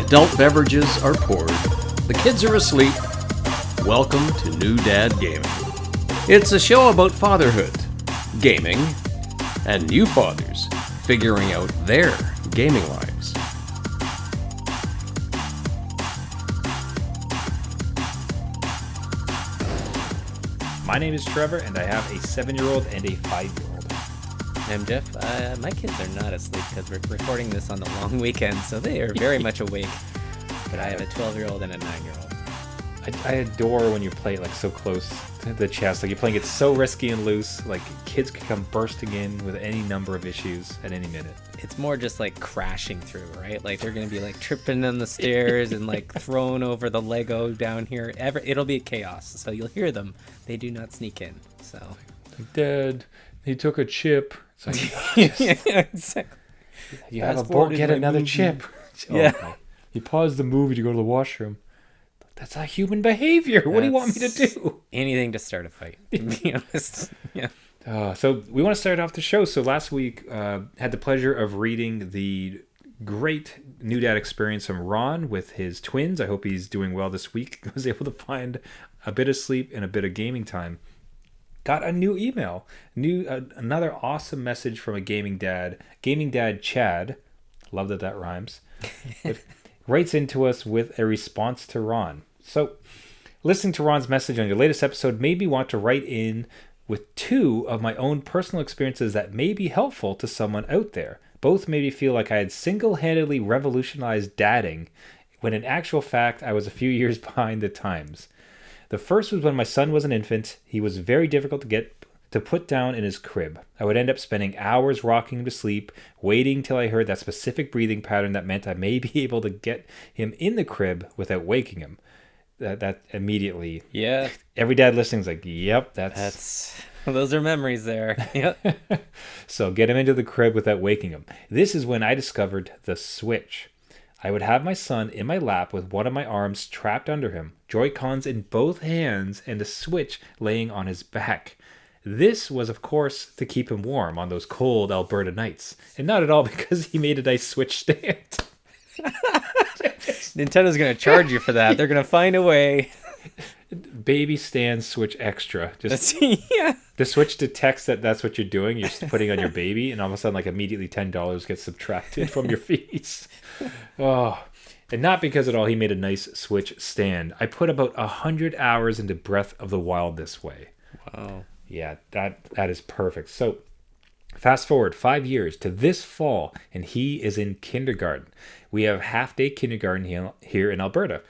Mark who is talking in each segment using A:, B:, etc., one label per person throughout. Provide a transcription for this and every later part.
A: Adult beverages are poured. The kids are asleep. Welcome to New Dad Gaming. It's a show about fatherhood, gaming, and new fathers figuring out their gaming lives.
B: My name is Trevor, and I have a 7-year-old and a 5-year-old.
C: I'm Jeff. My kids are not asleep because we're recording this on the long weekend, so they are very much awake. But I have a 12-year-old and a 9-year-old.
B: I adore when you play it like so close to the chest. Like you're playing it so risky and loose. Like kids could come bursting in with any number of issues at any minute.
C: It's more just like crashing through, right? Like they're going to be like tripping down the stairs and like thrown over the Lego down here. It'll be chaos. So you'll hear them. They do not sneak in. So
B: Like, Dad, he took a chip. It's like,
C: yeah, exactly.
B: you have a
C: Fast
B: board,
C: forward
B: get
C: in my
B: another
C: movie.
B: chip.
C: Yeah.
B: Okay. You paused the movie to go to the washroom. That's not human behavior. What do you want me to do?
C: Anything to start a fight, to be honest. Yeah.
B: So we want to start off the show. So last week, had the pleasure of reading the great New Dad experience from Ron with his twins. I hope he's doing well this week. I was able to find a bit of sleep and a bit of gaming time. Got a new email, another awesome message from a gaming dad Chad. Love that rhymes. Writes into us with a response to Ron. So, listening to Ron's message on your latest episode made me want to write in with 2 of my own personal experiences that may be helpful to someone out there. Both made me feel like I had single-handedly revolutionized dadding, when in actual fact I was a few years behind the times. The first was when my son was an infant. He was very difficult to get to put down in his crib. I would end up spending hours rocking him to sleep, waiting till I heard that specific breathing pattern that meant I may be able to get him in the crib without waking him. That immediately.
C: Yeah.
B: Every dad listening is like, yep,
C: Those are memories there. Yep.
B: So get him into the crib without waking him. This is when I discovered the switch. I would have my son in my lap with one of my arms trapped under him, Joy-Cons in both hands, and the switch laying on his back. This was, of course, to keep him warm on those cold Alberta nights, and not at all because he made a nice switch stand.
C: Nintendo's going to charge you for that. They're going to find a way.
B: Baby stand switch extra. Just
C: Yeah.
B: the switch detects that that's what you're doing. You're just putting on your baby, and all of a sudden, like immediately $10 gets subtracted from your fees. Oh, and not because at all. He made a nice switch stand. I put about 100 hours into Breath of the Wild this way.
C: Wow.
B: Yeah, that is perfect. So, fast forward 5 years to this fall, and he is in kindergarten. We have half-day kindergarten here in Alberta.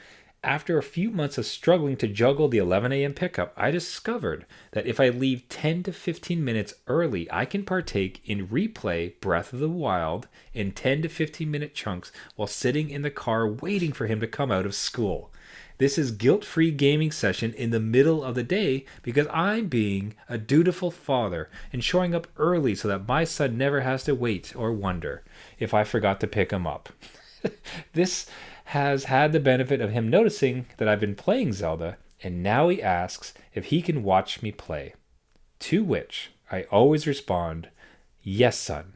B: After a few months of struggling to juggle the 11 a.m. pickup, I discovered that if I leave 10 to 15 minutes early, I can partake in replay Breath of the Wild in 10 to 15 minute chunks while sitting in the car waiting for him to come out of school. This is guilt-free gaming session in the middle of the day because I'm being a dutiful father and showing up early so that my son never has to wait or wonder if I forgot to pick him up. This has had the benefit of him noticing that I've been playing Zelda, and now he asks if he can watch me play. To which I always respond, yes, son.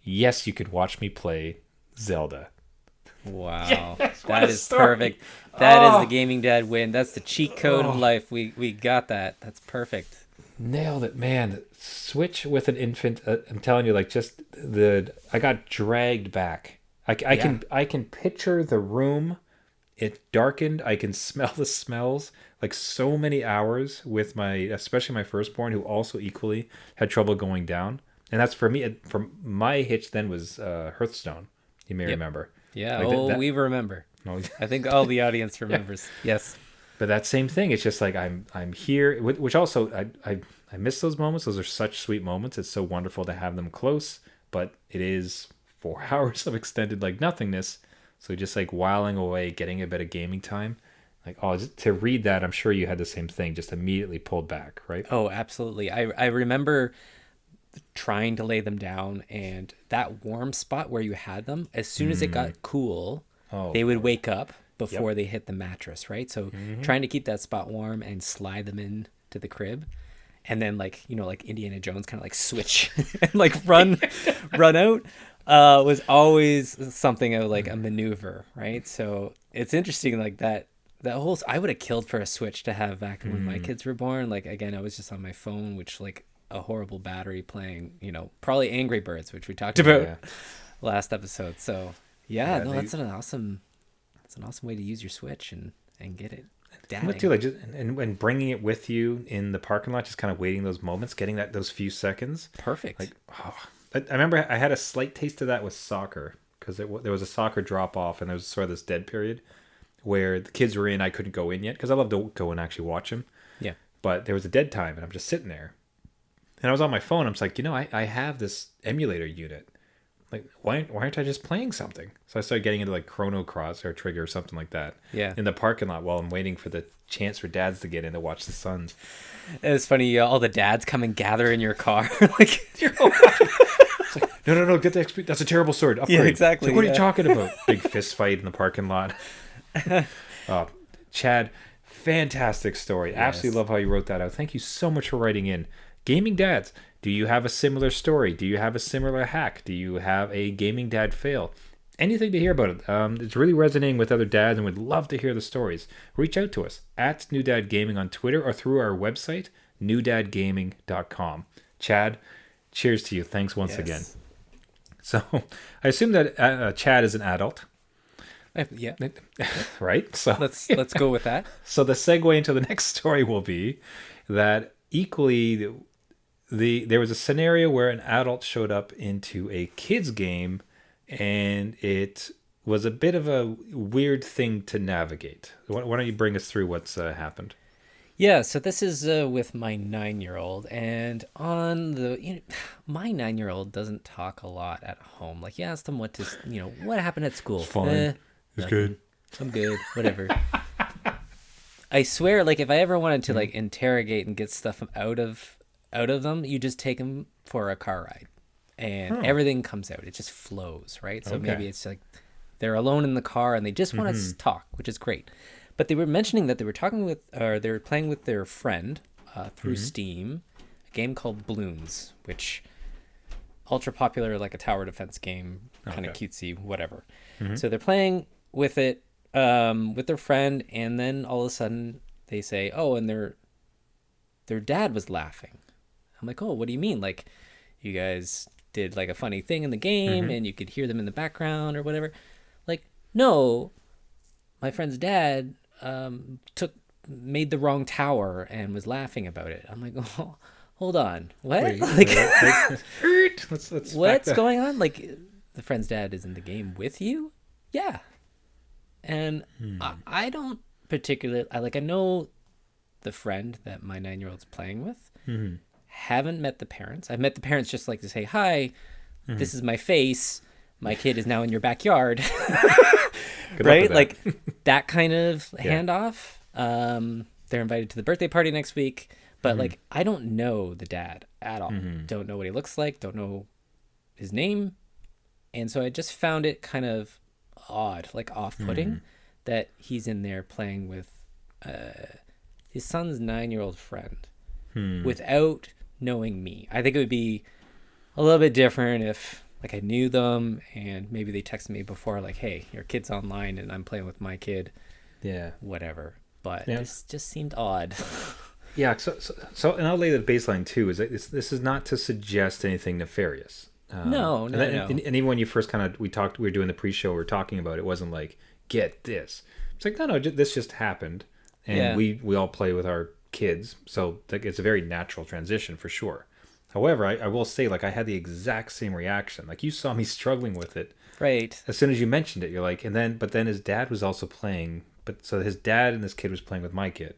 B: Yes, you can watch me play Zelda.
C: Wow.
B: Yes, what
C: That
B: a
C: is
B: story.
C: perfect. That is the gaming dad win. That's the cheat code of life. We got that. That's perfect.
B: Nailed it, man. Switch with an infant. I'm telling you, like, just I got dragged back. I can picture the room. It darkened. I can smell the smells. Like so many hours with especially my firstborn, who also equally had trouble going down. And that's for me. For my hitch then was Hearthstone. You may remember.
C: Yeah.
B: Like
C: we remember.
B: Oh,
C: I think all the audience remembers. Yes.
B: But that same thing, it's just like I'm here, which also I miss those moments. Those are such sweet moments. It's so wonderful to have them close, but it is 4 hours of extended like nothingness. So just like whiling away, getting a bit of gaming time. Like, just to read that, I'm sure you had the same thing, just immediately pulled back, right?
C: Oh, absolutely. I remember trying to lay them down, and that warm spot where you had them, as soon as it got cool, they would wake up before they hit the mattress, right? So trying to keep that spot warm and slide them in to the crib, and then like Indiana Jones kind of like switch and like run out. was always something of like a maneuver, right? So it's interesting, like that whole. I would have killed for a Switch to have back when my kids were born. Like again, I was just on my phone, which like a horrible battery playing, probably Angry Birds, which we talked about last episode. So that's an awesome way to use your Switch and get it.
B: What too, like and when bringing it with you in the parking lot, just kind of waiting those moments, getting those few seconds.
C: Perfect.
B: Like, I remember I had a slight taste of that with soccer because there was a soccer drop off and there was sort of this dead period where the kids were in. I couldn't go in yet because I love to go and actually watch them.
C: Yeah.
B: But there was a dead time and I'm just sitting there, and I was on my phone. I'm just like, I have this emulator unit. Like, why aren't I just playing something? So I started getting into like Chrono Cross or Trigger or something like that.
C: Yeah.
B: In the parking lot while I'm waiting for the chance for dads to get in to watch the Suns.
C: It was funny. All the dads come and gather in your car. Like,
B: you're all it's like, no, get the XP. That's a terrible sword. Upgrade.
C: Yeah, exactly.
B: Like, what are you talking about? Big fist fight in the parking lot. Chad, fantastic story. Yes. Absolutely love how you wrote that out. Thank you so much for writing in. Gaming dads, do you have a similar story? Do you have a similar hack? Do you have a gaming dad fail? Anything to hear about it. It's really resonating with other dads and we'd love to hear the stories. Reach out to us at New Dad Gaming on Twitter or through our website, newdadgaming.com. Chad, cheers to you. Thanks once again. So I assume that Chad is an adult.
C: Yeah.
B: Right? So
C: let's go with that.
B: So the segue into the next story will be that equally there was a scenario where an adult showed up into a kid's game and it was a bit of a weird thing to navigate. Why don't you bring us through what's happened?
C: Yeah, so this is with my 9-year-old, and my 9-year-old doesn't talk a lot at home. Like, you ask them what happened at school.
B: It's fine. It's good.
C: I'm good. Whatever. I swear, like, if I ever wanted to like interrogate and get stuff out of them, you just take them for a car ride, and everything comes out. It just flows, right? So maybe it's like they're alone in the car and they just want to talk, which is great. But they were mentioning that they were playing with their friend through Steam, a game called Bloons, which ultra popular, like a tower defense game, kind of cutesy, whatever. So they're playing with it with their friend, and then all of a sudden they say, "Oh, and their dad was laughing." I'm like, "Oh, what do you mean? Like, you guys did like a funny thing in the game, and you could hear them in the background or whatever?" Like, no, my friend's dad made the wrong tower and was laughing about it. I'm like, "Oh, hold on, what?
B: Wait, let's
C: what's going on? Like, the friend's dad is in the game with you?" Yeah. And I don't particularly, I know the friend that my 9-year-old's playing with. Haven't met the parents. I've met the parents just like to say, "Hi, this is my face. My kid is now in your backyard." Right? That. Like that kind of handoff. They're invited to the birthday party next week, but like, I don't know the dad at all. Don't know what he looks like. Don't know his name. And so I just found it kind of odd, like off-putting, that he's in there playing with his son's 9-year-old friend without knowing me. I think it would be a little bit different if like I knew them and maybe they texted me before, like, "Hey, your kid's online and I'm playing with my kid." Yeah. Whatever. But this just seemed odd.
B: Yeah. So, and I'll lay the baseline too. Is that this is not to suggest anything nefarious.
C: No.
B: And even when you first we were doing the pre-show, we were talking about it wasn't like, get this. It's like, no, this just happened, and we all play with our kids, so like, it's a very natural transition for sure. However, I will say, like, I had the exact same reaction. Like, you saw me struggling with it,
C: right?
B: As soon as you mentioned it, you're like, but then his dad was also playing, so his dad and this kid was playing with my kid.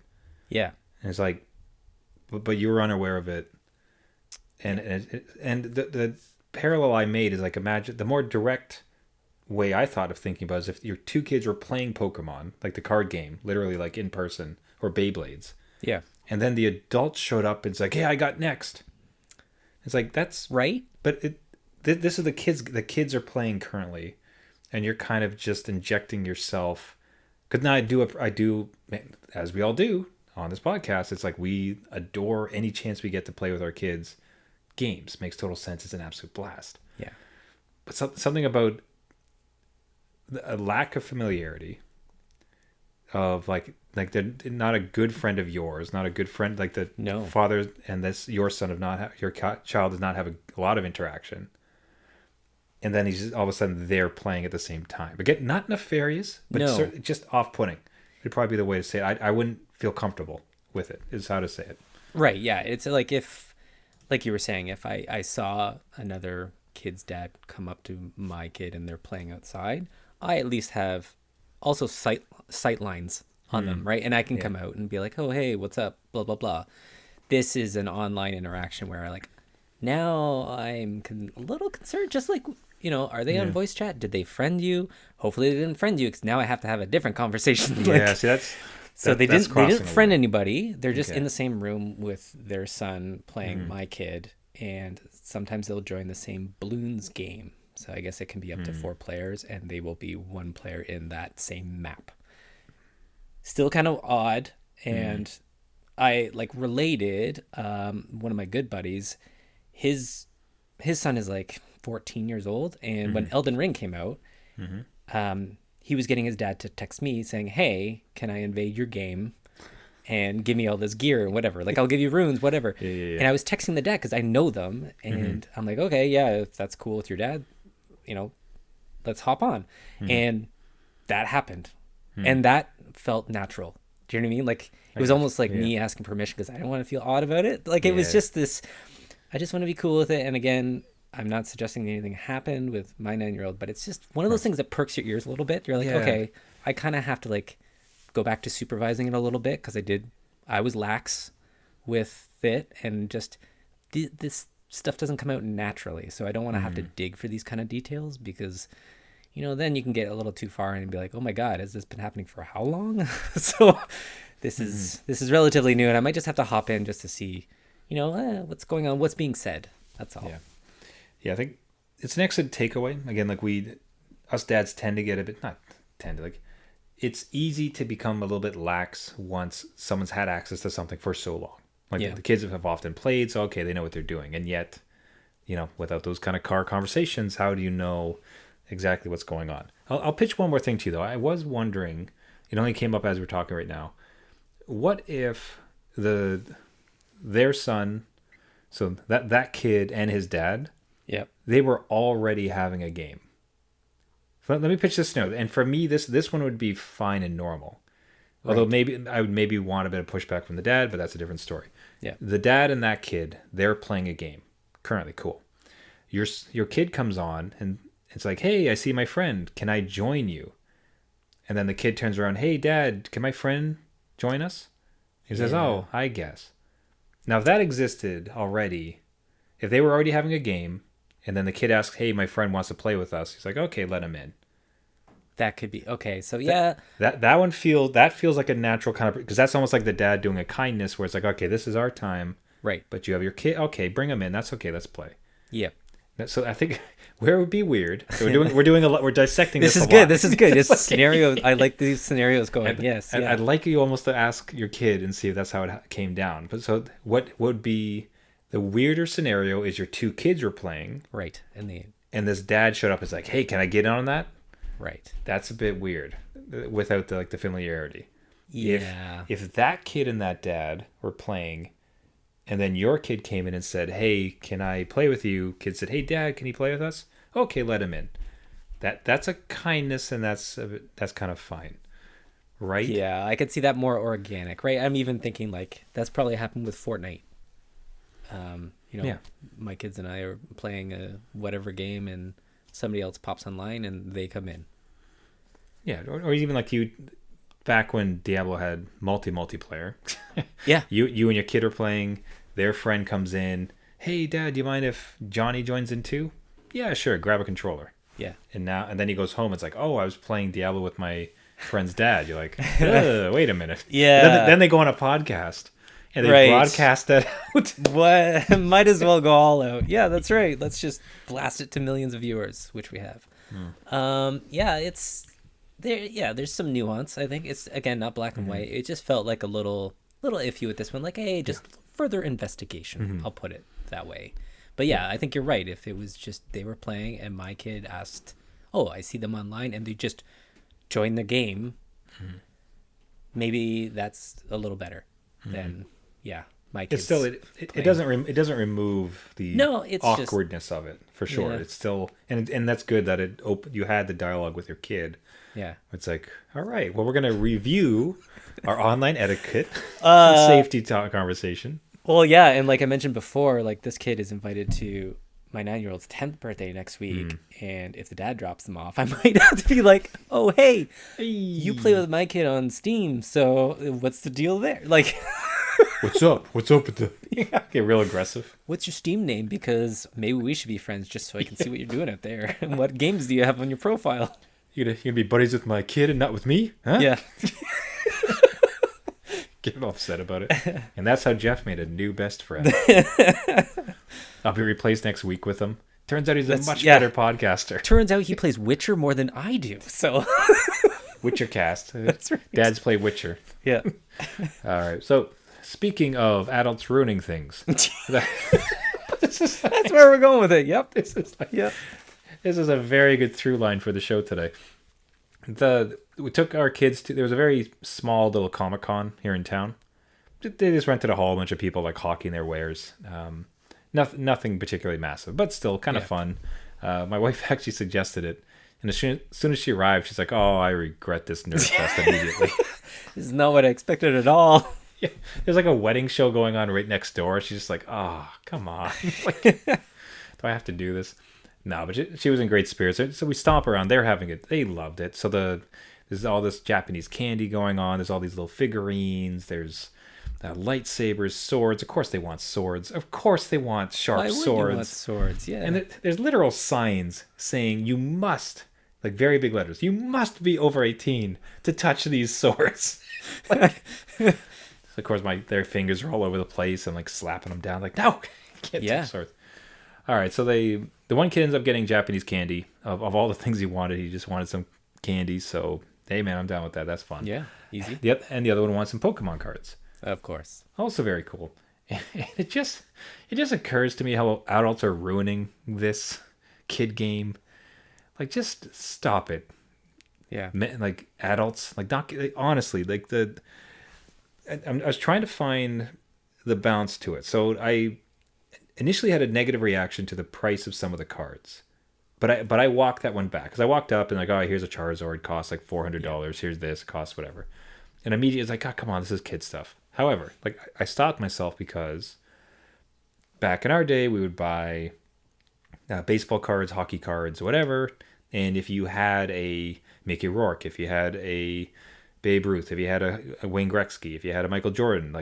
C: Yeah,
B: and it's like, but you were unaware of it, and the parallel I made is like, imagine the more direct way I thought of thinking about it is if your two kids were playing Pokemon, like the card game, literally like in person, or Beyblades.
C: Yeah.
B: And then the adult showed up and it's like, "Hey, I got next." It's like, that's
C: right.
B: But this is the kids are playing currently, and you're kind of just injecting yourself. Because now I do, as we all do on this podcast, it's like we adore any chance we get to play with our kids. Games makes total sense. It's an absolute blast.
C: Yeah.
B: but something about a lack of familiarity of like they're not a good friend of yours, not a good friend, like the father and your son have not your child does not have a lot of interaction, and then he's just, all of a sudden they're playing at the same time. Again, not nefarious, but just off-putting. It'd probably be the way to say it. I wouldn't feel comfortable with it, is how to say it.
C: Right, yeah. It's like if, like you were saying, if I saw another kid's dad come up to my kid and they're playing outside, I at least have also sight lines on them, right? And I can come out and be like, oh, hey, what's up? Blah, blah, blah. This is an online interaction where now I'm a little concerned, just like, are they on voice chat? Did they friend you? Hopefully they didn't friend you, because now I have to have a different conversation.
B: See,
C: they didn't friend anybody. They're just in the same room with their son playing my kid, and sometimes they'll join the same balloons game. So I guess it can be up to 4 players, and they will be 1 player in that same map. Still kind of odd, and I related. One of my good buddies, his son is 14 years old, and when Elden Ring came out, he was getting his dad to text me saying, "Hey, can I invade your game and give me all this gear and whatever? I'll give you runes, whatever." Yeah. And I was texting the dad because I know them, and I'm like, "Okay, yeah, if that's cool with your dad, let's hop on." And that happened, and that felt natural. Do you know what I mean? It was almost like me asking permission because I didn't want to feel odd about it. It was just this. I just want to be cool with it, and again, I'm not suggesting anything happened with my 9-year-old, but it's just one of those things that perks your ears a little bit. You're like, okay, I kind of have to go back to supervising it a little bit, because I was lax with it, and just this stuff doesn't come out naturally. So I don't want to have to dig for these kind of details, because, then you can get a little too far and be like, oh my God, has this been happening for how long? So this is relatively new, and I might just have to hop in just to see, what's going on, what's being said. That's all.
B: Yeah, I think it's an excellent takeaway. Again, us dads tend to get it's easy to become a little bit lax once someone's had access to something for so long. The kids have often played, so okay, they know what they're doing. And yet, without those kind of car conversations, how do you know exactly what's going on? I'll pitch one more thing to you, though. I was wondering, it only came up as we're talking right now. What if their son, so that kid and his dad, they were already having a game. Let me pitch this note. And for me, this one would be fine and normal. Right. Although maybe I would want a bit of pushback from the dad, but that's a different story. Yeah. The dad and that kid, they're playing a game. Currently, cool. Your kid comes on and it's like, "Hey, I see my friend. Can I join you?" And then the kid turns around, "Hey, Dad, can my friend join us?" He says, "Oh, I guess." Now, if that existed already, if they were already having a game, and then the kid asks, "Hey, my friend wants to play with us," he's like, "Okay, let him in."
C: That could be okay. So
B: that one feels like a natural kind of, because that's almost like the dad doing a kindness where it's like, okay, this is our time,
C: right?
B: But you have your kid. Okay, bring him in. That's okay. Let's play.
C: Yeah.
B: So I think where it would be weird. So we're doing a lot. We're dissecting this.
C: This is good. This is good. It's scenario. I like these scenarios going. Yes.
B: I'd like you almost to ask your kid and see if that's how it came down. But so what would be the weirder scenario is your 2 kids were playing,
C: right,
B: and this dad showed up. It's like, "Hey, can I get in on that?"
C: Right.
B: That's a bit weird without the familiarity.
C: Yeah.
B: If that kid and that dad were playing, and then your kid came in and said, "Hey, can I play with you?" Kid said, "Hey, Dad, can he play with us?" Okay, let him in. That's a kindness, and that's kind of fine, right?
C: Yeah, I could see that more organic, right? I'm even thinking that's probably happened with Fortnite. My kids and I are playing a whatever game, and somebody else pops online and they come in.
B: Yeah, or even you, back when Diablo had multiplayer.
C: Yeah.
B: You and your kid are playing, their friend comes in, "Hey, Dad, do you mind if Johnny joins in too?" "Yeah, sure, grab a controller."
C: Yeah.
B: And then he goes home, it's like, "Oh, I was playing Diablo with my friend's dad." You're like, wait a minute.
C: Yeah.
B: Then they go on a podcast. And they broadcast that out.
C: What? Might as well go all out. Yeah, that's right. Let's just blast it to millions of viewers, which we have. It's there. Yeah, there's some nuance. I think it's, again, not black and white. It just felt like a little iffy with this one. Hey, just further investigation. I'll put it that way. But yeah, I think you're right. If it was just they were playing and my kid asked, oh, I see them online, and they just join the game, maybe that's a little better than my kids.
B: It's still it doesn't remove the
C: it's
B: awkwardness of it for sure.
C: Yeah.
B: It's still and that's good that you had the dialogue with your kid.
C: Yeah.
B: It's like, all right, well, we're gonna review our online etiquette and safety talk conversation.
C: Well, yeah, and like I mentioned before, like this kid is invited to my 9-year-old's 10th birthday next week, and if the dad drops them off, I might have to be like, oh, hey, you play with my kid on Steam, so what's the deal there? Like,
B: what's up with the get real aggressive.
C: What's your Steam name? Because maybe we should be friends just so I can see what you're doing out there. And what games do you have on your profile?
B: You're gonna be buddies with my kid and not with me? Huh?
C: Yeah.
B: Get upset about it. And that's how Jeff made a new best friend. I'll be replaced next week with him. Turns out he's a much better podcaster.
C: Turns out he plays Witcher more than I do. So
B: Witcher cast.
C: That's right.
B: Dads play Witcher.
C: Yeah.
B: All right. So speaking of adults ruining things.
C: That's where we're going with it. Yep.
B: This is a very good through line for the show today. We took our kids to, there was a very small little Comic-Con here in town. They just rented a whole bunch of people like hawking their wares. Nothing particularly massive, but still kind of fun. My wife actually suggested it. And as soon as she arrived, she's like, oh, I regret this nerd fest immediately.
C: This is not what I expected at all.
B: Yeah, there's like a wedding show going on right next door. She's just like, oh, come on. Like, do I have to do this? No, but she was in great spirits. So we stomp around. They're having it. They loved it. So there's all this Japanese candy going on. There's all these little figurines. There's lightsabers, swords. Of course they want swords. Of course they want sharp swords.
C: You want swords, yeah.
B: And there's literal signs saying you must, like very big letters, you must be over 18 to touch these swords. Like, of course their fingers are all over the place and like slapping them down. Like, no, you can't touch swords. All right, so the one kid ends up getting Japanese candy. Of all the things he wanted, he just wanted some candy. So, hey, man, I'm down with that. That's fun.
C: Yeah, easy.
B: And the other one wants some Pokemon cards.
C: Of course. Also
B: very cool. And it just occurs to me how adults are ruining this kid game. Like, just stop it.
C: Yeah.
B: Like, adults, like, not honestly, like I was trying to find the balance to it. So I initially had a negative reaction to the price of some of the cards, but I walked that one back because I walked up and like, oh, here's a Charizard, costs like $400. Yeah. Here's this, costs whatever, and immediately it's like, oh, come on, this is kid stuff. However, like I stopped myself because back in our day we would buy baseball cards, hockey cards, whatever, and if you had a Mickey Rourke, if you had a Babe Ruth, if you had a Wayne Gretzky, if you had a Michael Jordan,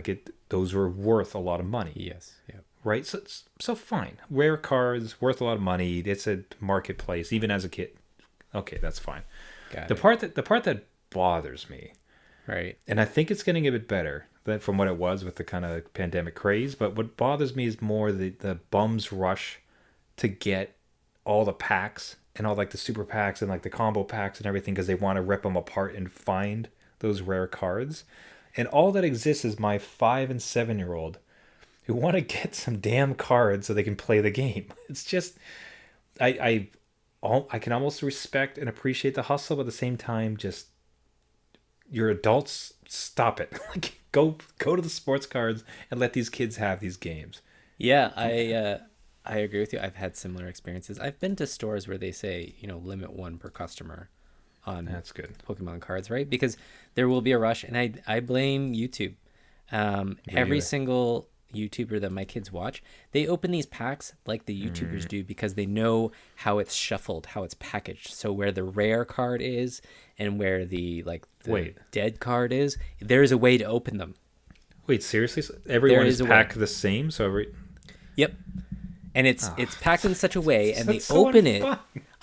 B: those were worth a lot of money.
C: Yes. Yeah.
B: Right? So fine. Rare cards, worth a lot of money. It's a marketplace, even as a kid. Okay, that's fine. The part that bothers me,
C: right?
B: And I think it's getting a bit better from what it was with the kind of pandemic craze, but what bothers me is more the bums rush to get all the packs and all like the super packs and like the combo packs and everything because they want to rip them apart and find those rare cards. And all that exists is my 5 and 7-year-old who want to get some damn cards so they can play the game. It's just, I can almost respect and appreciate the hustle, but at the same time, just your adults, stop it. Like, go to the sports cards and let these kids have these games.
C: Yeah, I agree with you. I've had similar experiences. I've been to stores where they say, limit one per customer on
B: that's good
C: Pokemon cards, right? Because there will be a rush, and I blame YouTube. Every single YouTuber that my kids watch, they open these packs like the YouTubers do because they know how it's shuffled, how it's packaged. So where the rare card is and where the dead card is, there's a way to open them.
B: Wait, seriously? So everyone is packed the same? So
C: Yep. And it's packed in such a way, and they open it.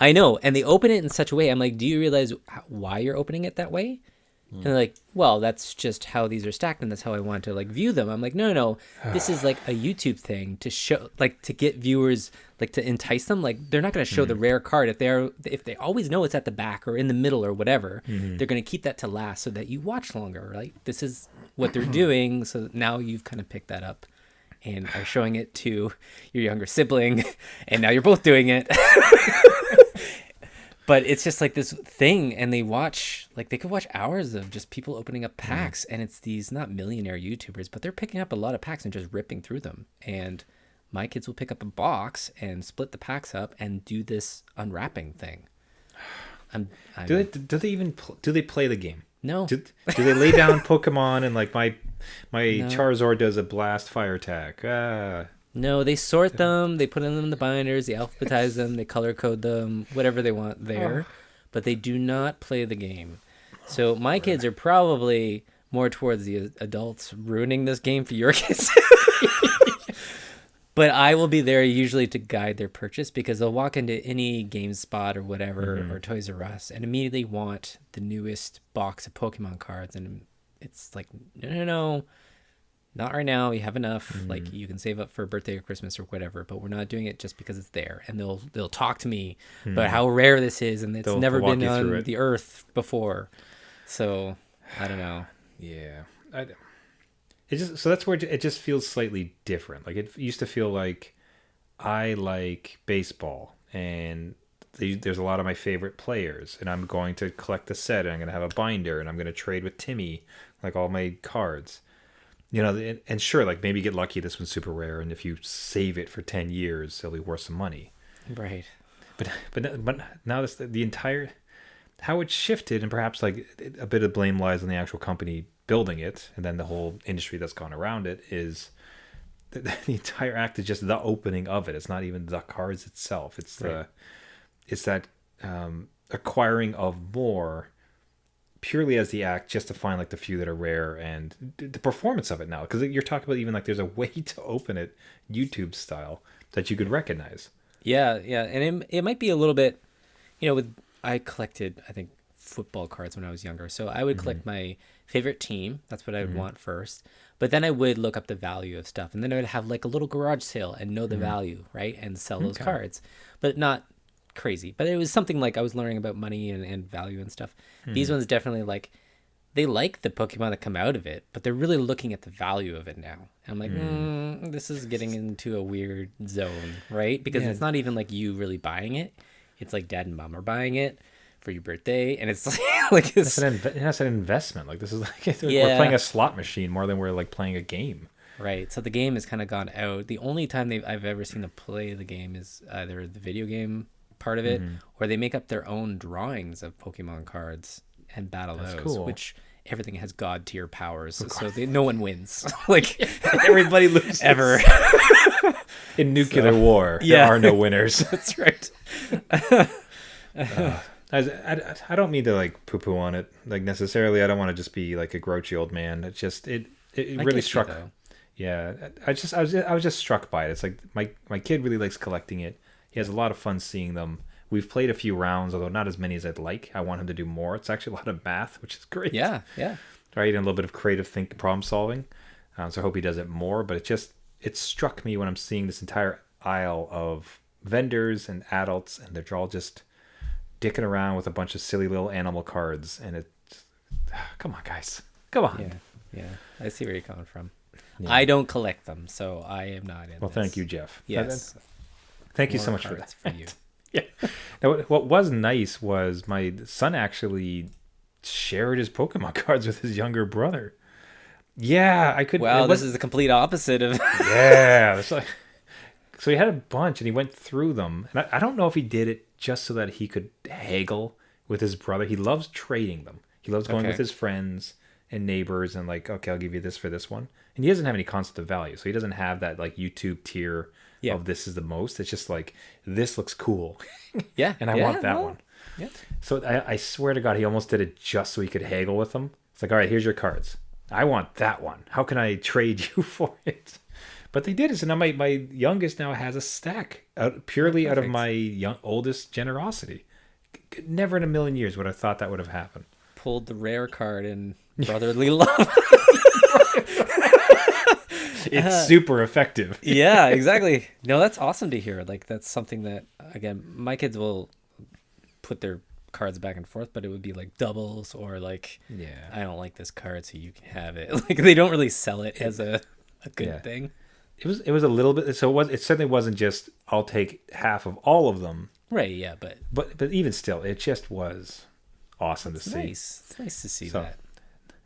C: I know, and they open it in such a way. I'm like, do you realize why you're opening it that way? And they're like, well, that's just how these are stacked, and that's how I want to view them. I'm like, no, this is like a YouTube thing to show, to get viewers, to entice them. Like, they're not going to show the rare card if they always know it's at the back or in the middle or whatever. They're going to keep that to last so that you watch longer. Right? This is what they're doing. So now you've kind of picked that up, and are showing it to your younger sibling, and now you're both doing it. But it's just like this thing, and they could watch hours of just people opening up packs, and it's these not millionaire YouTubers, but they're picking up a lot of packs and just ripping through them. And my kids will pick up a box and split the packs up and do this unwrapping thing.
B: Do they play the game?
C: No.
B: Do they lay down Pokemon and like my Charizard does a blast fire attack?
C: No, they sort them, they put them in the binders, they alphabetize them, they color code them, whatever they want there, but they do not play the game. So my kids are probably more towards the adults ruining this game for your kids. But I will be there usually to guide their purchase, because they'll walk into any GameSpot or whatever, or Toys R Us, and immediately want the newest box of Pokemon cards. And it's like, no, not right now. You have enough. Like, you can save up for birthday or Christmas or whatever, but we're not doing it just because it's there. And they'll talk to me about how rare this is, and it's never been on the earth before. So I don't know.
B: Yeah. So that's where it just feels slightly different. Like, it used to feel like I like baseball, and there's a lot of my favorite players, and I'm going to collect the set, and I'm going to have a binder, and I'm going to trade with Timmy, like all my cards. You know, and sure, like maybe get lucky, this one's super rare, and if you save it for 10 years, it'll be worth some money.
C: Right.
B: But now the entire, how it's shifted, and perhaps like a bit of blame lies on the actual company building it, and then the whole industry that's gone around it, is the entire act is just the opening of it. It's not even the cards itself. It's that acquiring of more purely as the act, just to find like the few that are rare, and the performance of it now, because you're talking about even like there's a way to open it YouTube style that you could recognize.
C: Yeah, and it might be a little bit, I collected, I think, football cards when I was younger, so I would collect my favorite team. That's what I would want first, but then I would look up the value of stuff, and then I would have like a little garage sale and know the value, right, and sell those cards, but not crazy. But it was something like I was learning about money and value and stuff. These ones definitely, like, they like the Pokemon that come out of it, but they're really looking at the value of it now. And I'm like, this is getting into a weird zone, right? Because it's not even like you really buying it. It's like dad and mom are buying it for your birthday, and it's like
B: that's an investment. Like, this is like we're playing a slot machine more than we're like playing a game.
C: Right. So the game has kind of gone out. The only time I've ever seen them play the game is either the video game part of it, or they make up their own drawings of Pokemon cards and battle those, cool. Which everything has god tier powers, so no one wins. Like,
B: everybody loses
C: ever.
B: In nuclear war, there are no winners.
C: That's right.
B: I don't mean to like poo-poo on it, like, necessarily. I don't want to just be like a grouchy old man. It's just it really struck. Yeah, I was just struck by it. It's like my kid really likes collecting it. He has a lot of fun seeing them. We've played a few rounds, although not as many as I'd like. I want him to do more. It's actually a lot of math, which is great.
C: Yeah.
B: Right, and a little bit of creative problem solving. So I hope he does it more. But it struck me when I'm seeing this entire aisle of vendors and adults, and they're all just dicking around with a bunch of silly little animal cards. And come on, guys. Come on.
C: Yeah. I see where you're coming from. Yeah. I don't collect them, so I am not in
B: Well, thank you, Jeff.
C: Yes.
B: Thank you so much for that.
C: For you.
B: Yeah. Now, what was nice was my son actually shared his Pokemon cards with his younger brother. Yeah, I could.
C: Wow, this is the complete opposite of.
B: Yeah. So he had a bunch, and he went through them. And I don't know if he did it just so that he could haggle with his brother. He loves trading them. He loves going with his friends and neighbors, and like, okay, I'll give you this for this one. And he doesn't have any concept of value, so he doesn't have that like YouTube tier of this is the most. It's just like, this looks cool.
C: Yeah.
B: And I want that one.
C: Yeah.
B: So I swear to God, he almost did it just so he could haggle with them. It's like, all right, here's your cards. I want that one. How can I trade you for it? But they did it. So now my youngest now has a stack purely out of my oldest generosity. Never in a million years would I have thought that would have happened.
C: Pulled the rare card in brotherly love.
B: It's super effective.
C: Yeah, exactly. No, that's awesome to hear. Like, that's something that, again, my kids will put their cards back and forth, but it would be like doubles, or like, I don't like this card, so you can have it. Like, they don't really sell it as a good thing.
B: It was a little bit. So it certainly wasn't just I'll take half of all of them.
C: Right. Yeah. But
B: even still, it just was awesome to see.
C: Nice. It's nice to see that.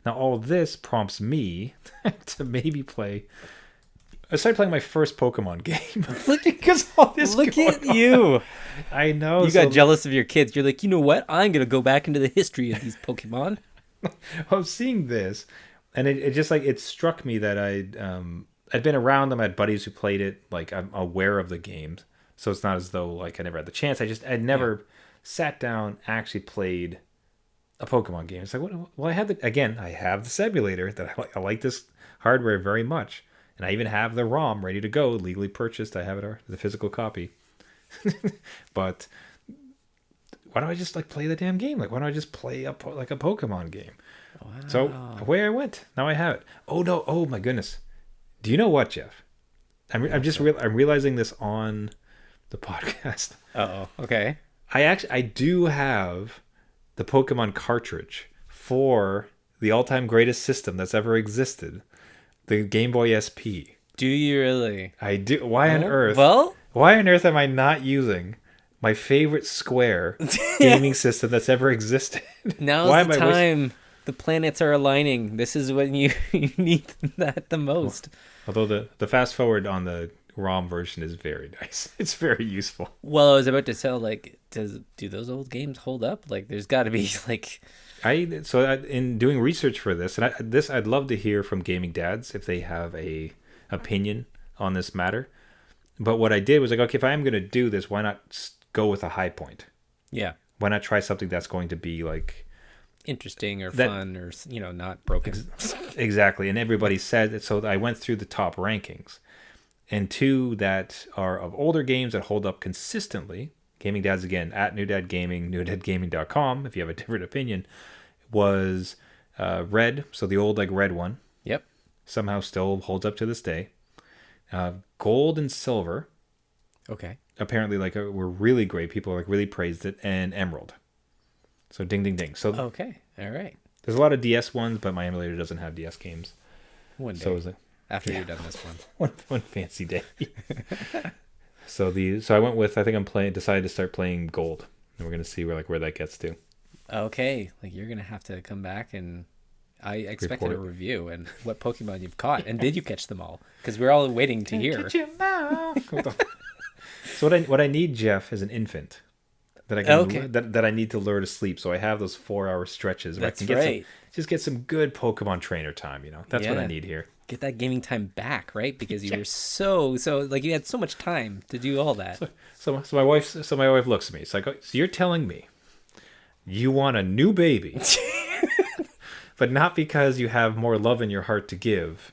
B: Now all of this prompts me to maybe play. I started playing my first Pokemon game. Because all this.
C: Look at you.
B: I know.
C: You got jealous of your kids. You're like, you know what? I'm gonna go back into the history of these Pokemon.
B: I'm seeing this, and it just like it struck me that I'd been around them. I had buddies who played it. Like I'm aware of the games, so it's not as though like I never had the chance. I'd never sat down actually played a Pokemon game. It's like well, I have the simulator that I like this hardware very much, and I even have the ROM ready to go, legally purchased. I have it the physical copy, but. Why don't I just like play the damn game? Like, why don't I just play a Pokemon game? Wow. So away I went. Now I have it. Oh no! Oh my goodness! Do you know what, Jeff? I'm realizing this on the podcast.
C: Oh, okay.
B: I do have the Pokemon cartridge for the all-time greatest system that's ever existed, the Game Boy SP.
C: Do you really?
B: I do. Why on earth?
C: Well,
B: why on earth am I not using my favorite Square gaming system that's ever existed?
C: Now's the time. The planets are aligning. This is when you need that the most.
B: Although the fast forward on the ROM version is very nice. It's very useful.
C: Well, I was about to say, like, do those old games hold up? Like, there's got to be like.
B: In doing research for this, and I'd love to hear from gaming dads if they have a opinion on this matter. But what I did was like, okay, if I am going to do this, why not go with a high point?
C: Yeah.
B: Why not try something that's going to be like
C: interesting or fun or not broken?
B: Exactly. And everybody said it. So I went through the top rankings, and two that are of older games that hold up consistently. Gaming Dads again at New Dad Gaming, newdadgaming.com. If you have a different opinion, was Red. So the old like Red one.
C: Yep. Somehow
B: still holds up to this day. Gold and Silver.
C: Okay.
B: Apparently were really great. People like really praised it. And Emerald. So ding ding ding. So
C: okay, all right.
B: There's a lot of DS ones, but my emulator doesn't have DS games.
C: One day. So after you're done this one.
B: one fancy day. So I went with decided to start playing Gold, and we're gonna see where that gets to.
C: Okay, like you're gonna have to come back and I expected a review and what Pokemon you've caught, and did you catch them all? Because we're all waiting to hear.
B: Catch 'em all. So what I need, Jeff, is an infant that I can that I need to lure to sleep. So I have those 4-hour stretches where I can get some good Pokemon trainer time. That's what I need here.
C: Get that gaming time back, right? Because you were so like you had so much time to do all that.
B: So my wife looks at me. It's like, so you're telling me you want a new baby, but not because you have more love in your heart to give.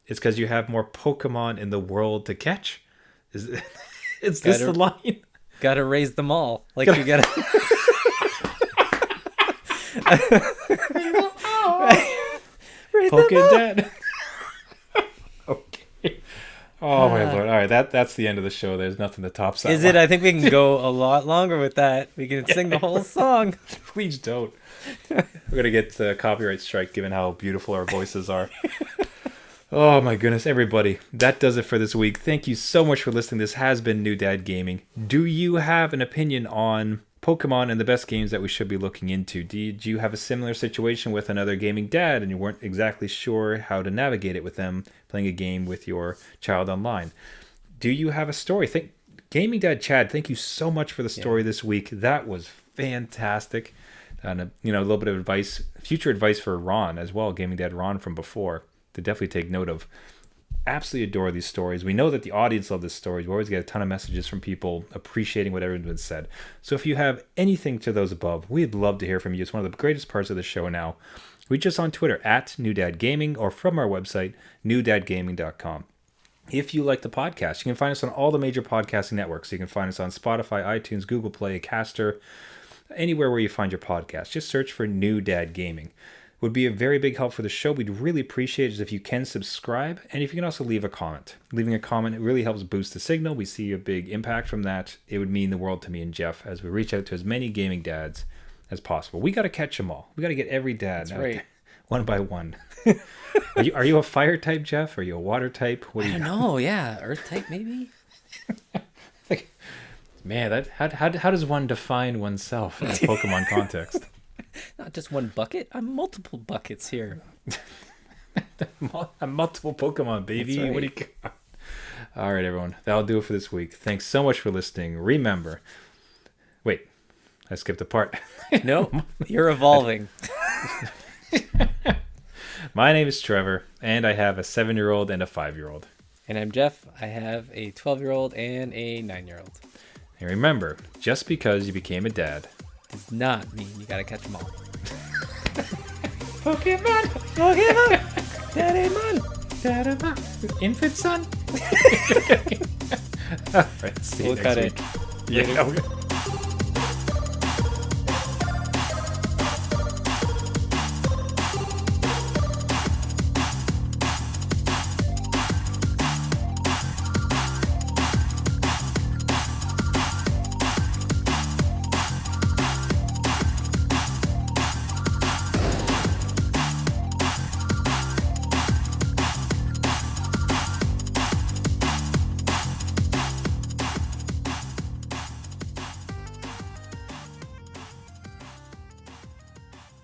B: It's because you have more Pokemon in the world to catch. Is this the line?
C: Gotta raise them all. Like you gotta.
B: Pokedad. Okay. Oh my lord! All right, that's the end of the show. There's nothing that tops that.
C: Is it? I think we can go a lot longer with that. We can sing the whole song.
B: Please don't. We're gonna get the copyright strike, given how beautiful our voices are. Oh my goodness, everybody. That does it for this week. Thank you so much for listening. This has been New Dad Gaming. Do you have an opinion on Pokemon and the best games that we should be looking into? Did you have a similar situation with another gaming dad and you weren't exactly sure how to navigate it with them playing a game with your child online? Do you have a story? Gaming Dad Chad, thank you so much for the story this week. That was fantastic. And a little bit of advice, future advice for Ron as well, Gaming Dad Ron from before, to definitely take note of. Absolutely adore these stories. We know that the audience love these stories. We always get a ton of messages from people appreciating what everyone's been said. So if you have anything to those above, we'd love to hear from you. It's one of the greatest parts of the show now. Reach us on Twitter at NewDadGaming or from our website, newdadgaming.com. If you like the podcast, you can find us on all the major podcasting networks. You can find us on Spotify, iTunes, Google Play, Caster, anywhere where you find your podcast. Just search for New Dad Gaming. Would be a very big help for the show. We'd really appreciate it if you can subscribe, and if you can also leave a comment. Leaving a comment, it really helps boost the signal. We see a big impact from that. It would mean the world to me and Jeff as we reach out to as many gaming dads as possible. We got to catch them all. We got to get every dad.
C: That's right.
B: one by one. Are you a fire type, Jeff? Are you a water type? What do you
C: I don't know. Yeah, Earth type maybe.
B: Man, how does one define oneself in a Pokemon context?
C: Not just one bucket. I'm multiple buckets here.
B: I'm multiple Pokemon, baby.
C: Right.
B: What do you got? All right, everyone. That'll do it for this week. Thanks so much for listening. Remember, wait, I skipped a part.
C: No, you're evolving.
B: My name is Trevor, and I have a 7-year-old and a 5-year-old.
C: And I'm Jeff. I have a 12-year-old and a 9-year-old.
B: And remember, just because you became a dad
C: Does not mean you gotta catch them all.
B: Pokemon! Daddy-mon! Infant son! All right, see you
C: We'll
B: next
C: cut
B: week.
C: it.
B: Yeah.